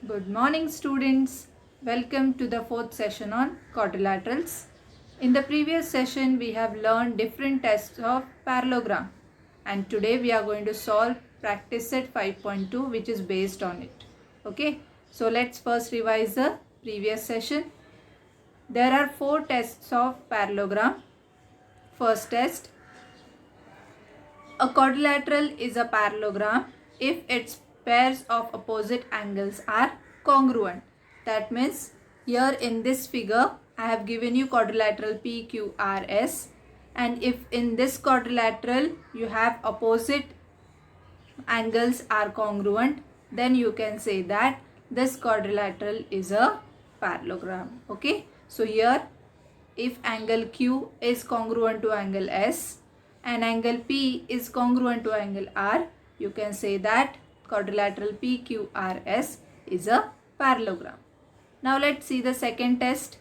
Good morning, students. Welcome to the fourth session on quadrilaterals. In the previous session, we have learned different tests of parallelogram, and today we are going to solve practice set 5.2, which is based on it. Okay, so let's first revise the previous session. There are four tests of parallelogram. First test: a quadrilateral is a parallelogram if its pairs of opposite angles are congruent. That means here in this figure I have given you quadrilateral PQRS, and if in this quadrilateral you have opposite angles are congruent, then you can say that this quadrilateral is a parallelogram. Okay, so here if angle Q is congruent to angle S and angle P is congruent to angle R, you can say that quadrilateral PQRS is a parallelogram. Now let's see the second test.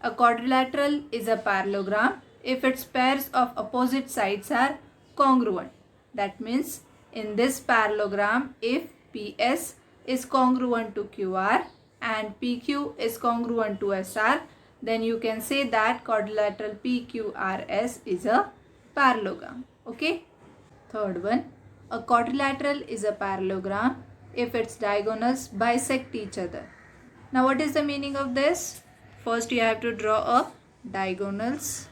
A quadrilateral is a parallelogram if its pairs of opposite sides are congruent. That means in this parallelogram, if PS is congruent to QR and PQ is congruent to SR, then you can say that quadrilateral PQRS is a parallelogram. Okay. Third one, a quadrilateral is a parallelogram if its diagonals bisect each other. Now what is the meaning of this? First you have to draw a diagonals,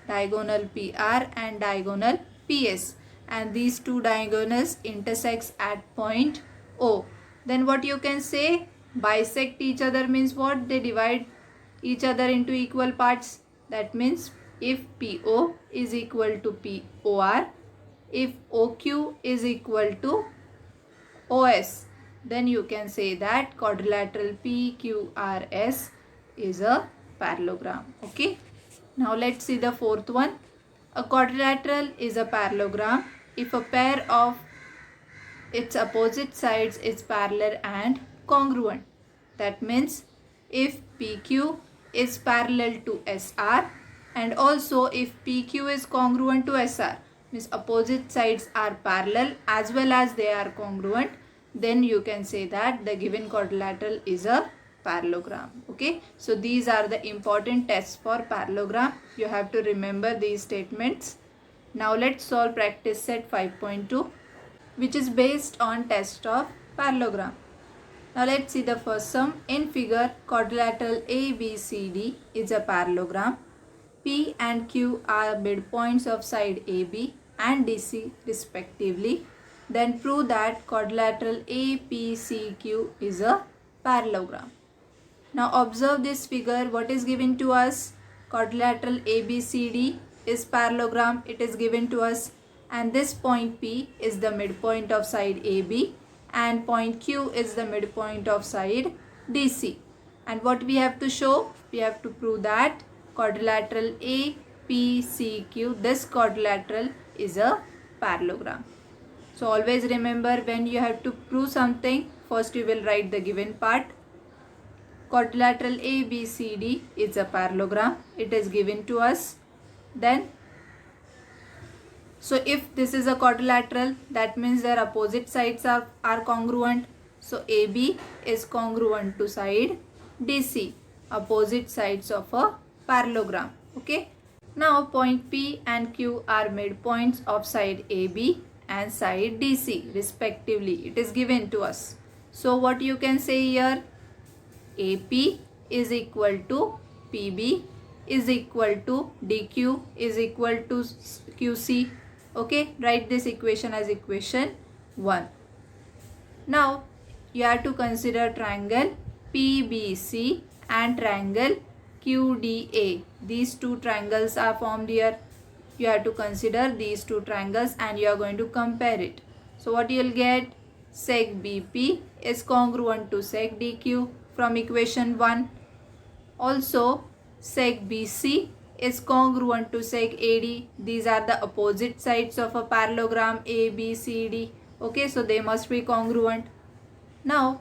diagonal PR and diagonal PS, and these two diagonals intersects at point O. Then what you can say? Bisect each other means what? They divide each other into equal parts. That means if PO is equal to POR, if OQ is equal to OS, then you can say that quadrilateral PQRS is a parallelogram. Okay. Now let's see the fourth one. A quadrilateral is a parallelogram if a pair of its opposite sides is parallel and congruent. That means if PQ is parallel to SR and also if PQ is congruent to SR, means opposite sides are parallel as well as they are congruent, then you can say that the given quadrilateral is a parallelogram. Okay, so these are the important tests for parallelogram. You have to remember these statements. Now let's solve practice set 5.2, which is based on test of parallelogram. Now let's see the first sum. In figure, quadrilateral ABCD is a parallelogram. P and Q are midpoints of side AB and DC respectively. Then prove that quadrilateral APCQ is a parallelogram. Now observe this figure. What is given to us? Quadrilateral ABCD is parallelogram. It is given to us, and this point P is the midpoint of side AB and point Q is the midpoint of side DC. And what we have to show? We have to prove that quadrilateral APCQ, this quadrilateral is a parallelogram. So always remember, when you have to prove something, first you will write the given part. Quadrilateral ABCD is a parallelogram. It is given to us. Then so if this is a quadrilateral, that means their opposite sides are congruent. So AB is congruent to side DC, opposite sides of a parallelogram. Okay. Now point P and Q are midpoints of side AB and side DC respectively. It is given to us. So what you can say here? AP is equal to PB is equal to DQ is equal to QC. Okay, write this equation as equation 1. Now you have to consider triangle PBC and triangle QDA. These two triangles are formed here. You have to consider these two triangles and you are going to compare it. So what you will get? Sec BP is congruent to sec DQ from equation 1. Also sec BC is congruent to sec AD. These are the opposite sides of a parallelogram ABCD. Okay, so they must be congruent. Now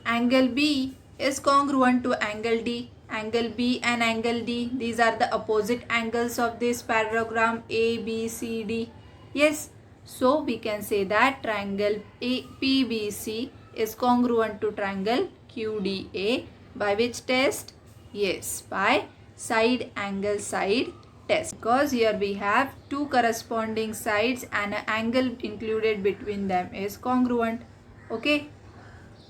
angle B is congruent to angle D. Angle B and angle D, these are the opposite angles of this parallelogram ABCD. Yes, So we can say that triangle PBC is congruent to triangle QDA by which test? Yes, by side angle side test, because here we have two corresponding sides and an angle included between them is congruent. Okay.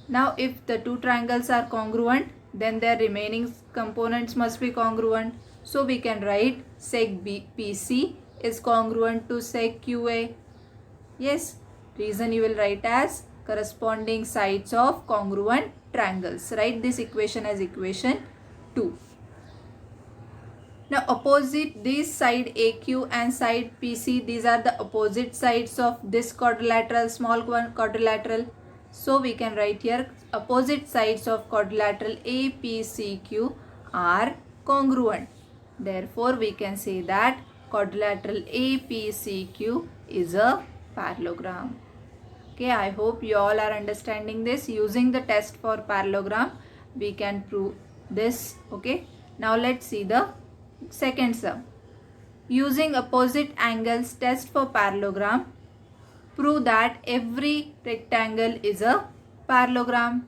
Now if the two triangles are congruent, then their remaining components must be congruent. So we can write sec PC is congruent to sec QA. Yes, reason you will write as corresponding sides of congruent triangles. Write this equation as equation 2. Now opposite this side AQ and side PC, these are the opposite sides of this quadrilateral, small quadrilateral. So we can write here opposite sides of quadrilateral APCQ are congruent. Therefore we can say that quadrilateral APCQ is a parallelogram. Okay, I hope you all are understanding this. Using the test for parallelogram, we can prove this. Okay, now let's see the second sum. Using opposite angles test for parallelogram, prove that every rectangle is a parallelogram.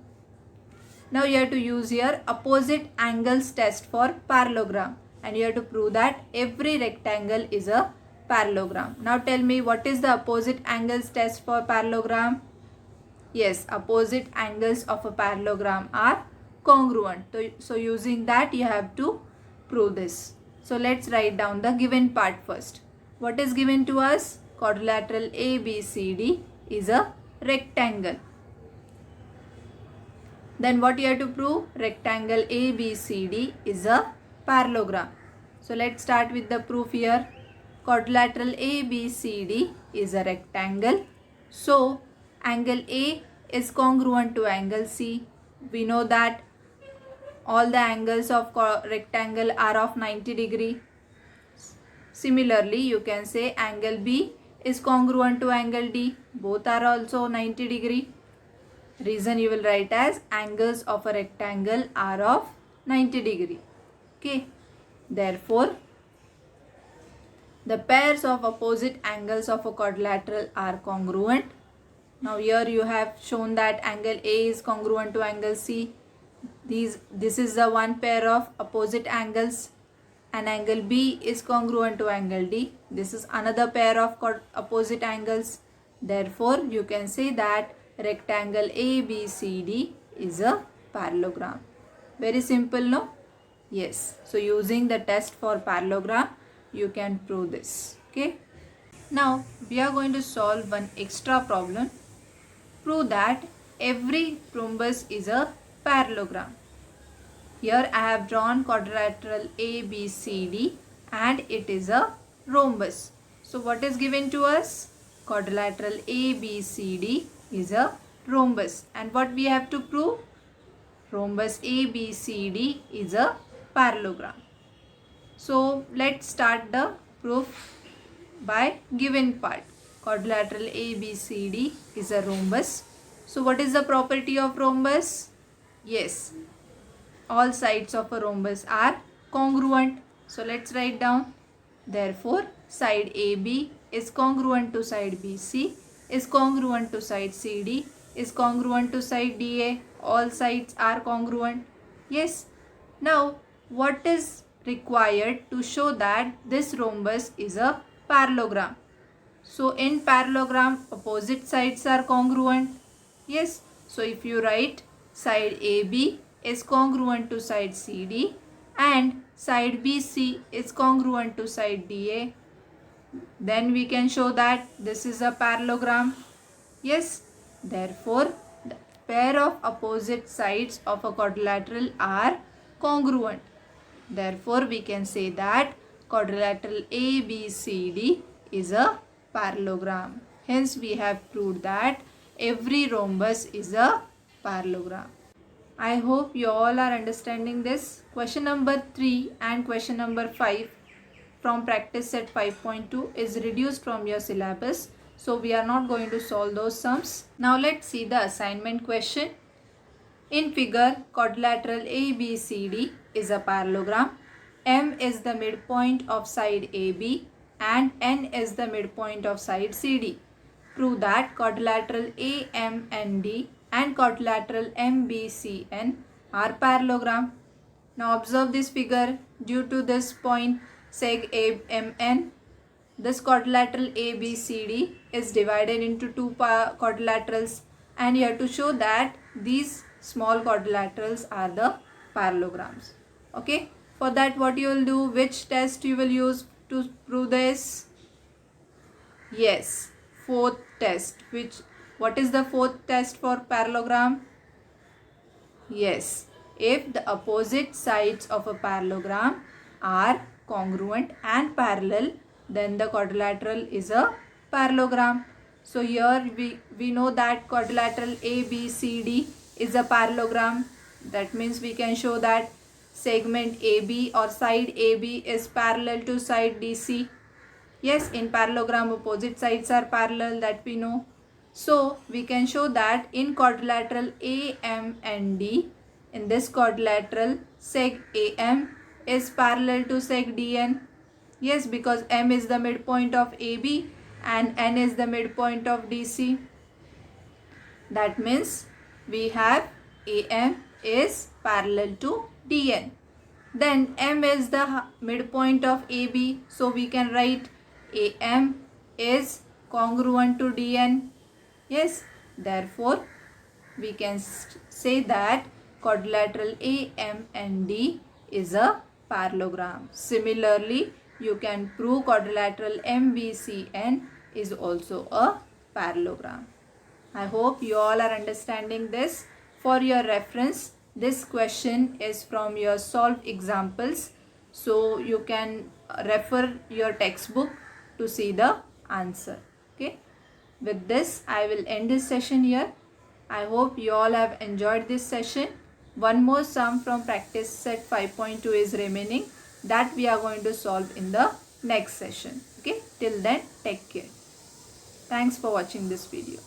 Now you have to use here opposite angles test for parallelogram, and you have to prove that every rectangle is a parallelogram. Now tell me, what is the opposite angles test for parallelogram? Yes, opposite angles of a parallelogram are congruent. So using that you have to prove this. So let's write down the given part first. What is given to us? Quadrilateral ABCD is a rectangle. Then what you have to prove? Rectangle ABCD is a parallelogram. So let's start with the proof here. Quadrilateral ABCD is a rectangle. So angle A is congruent to angle C. We know that all the angles of rectangle are of 90 degree. Similarly, you can say angle B is congruent to angle D. Both are also 90 degree. Reason you will write as angles of a rectangle are of 90 degree. Okay. Therefore, the pairs of opposite angles of a quadrilateral are congruent. Now here you have shown that angle A is congruent to angle C. This is the one pair of opposite angles, and angle B is congruent to angle D. This is another pair of opposite angles. Therefore, you can say that rectangle ABCD is a parallelogram. Very simple, no? Yes. So using the test for parallelogram, you can prove this. Okay. Now we are going to solve one extra problem. Prove that every rhombus is a parallelogram. Here I have drawn quadrilateral ABCD and it is a rhombus. So what is given to us? Quadrilateral ABCD is a rhombus. And what we have to prove? Rhombus ABCD is a parallelogram. So let's start the proof by given part. Quadrilateral ABCD is a rhombus. So what is the property of rhombus? Yes, all sides of a rhombus are congruent. So let's write down. Therefore, side AB is congruent to side BC, is congruent to side CD, is congruent to side DA. All sides are congruent. Yes. Now, what is required to show that this rhombus is a parallelogram? So in parallelogram, opposite sides are congruent. Yes. So if you write side AB is congruent to side CD and side BC is congruent to side DA, then we can show that this is a parallelogram. Yes. Therefore, the pair of opposite sides of a quadrilateral are congruent. Therefore, we can say that quadrilateral ABCD is a parallelogram. Hence, we have proved that every rhombus is a parallelogram. I hope you all are understanding this. Question number 3 and question number 5 from practice set 5.2 is reduced from your syllabus. So, we are not going to solve those sums. Now, let's see the assignment question. In figure, quadrilateral ABCD is a parallelogram. M is the midpoint of side AB and N is the midpoint of side CD. prove that quadrilateral AMND and quadrilateral MBCN are parallelogram. Now observe this figure. Due to this point seg AMN, this quadrilateral ABCD is divided into two quadrilaterals, and you have to show that these small quadrilaterals are the parallelograms. Okay, for that what you will do, which test you will use to prove this? Yes, fourth test. What is the fourth test for parallelogram? Yes, if the opposite sides of a parallelogram are congruent and parallel, then the quadrilateral is a parallelogram. So here we know that quadrilateral ABCD is a parallelogram. That means we can show that segment AB or side AB is parallel to side DC. Yes, in parallelogram opposite sides are parallel, that we know. So we can show that in quadrilateral AMND, in this quadrilateral seg AM is parallel to seg DN. Yes, because M is the midpoint of AB and N is the midpoint of DC. That means we have AM is parallel to DN. Then M is the midpoint of AB, so we can write AM is congruent to DN. Yes, therefore we can say that quadrilateral AMND is a parallelogram. Similarly, you can prove quadrilateral MBCN is also a parallelogram. I hope you all are understanding this. For your reference, this question is from your solved examples, so you can refer your textbook to see the answer. Okay. With this, I will end this session here. I hope you all have enjoyed this session. One more sum from practice set 5.2 is remaining, that we are going to solve in the next session. Okay. Till then, take care. Thanks for watching this video.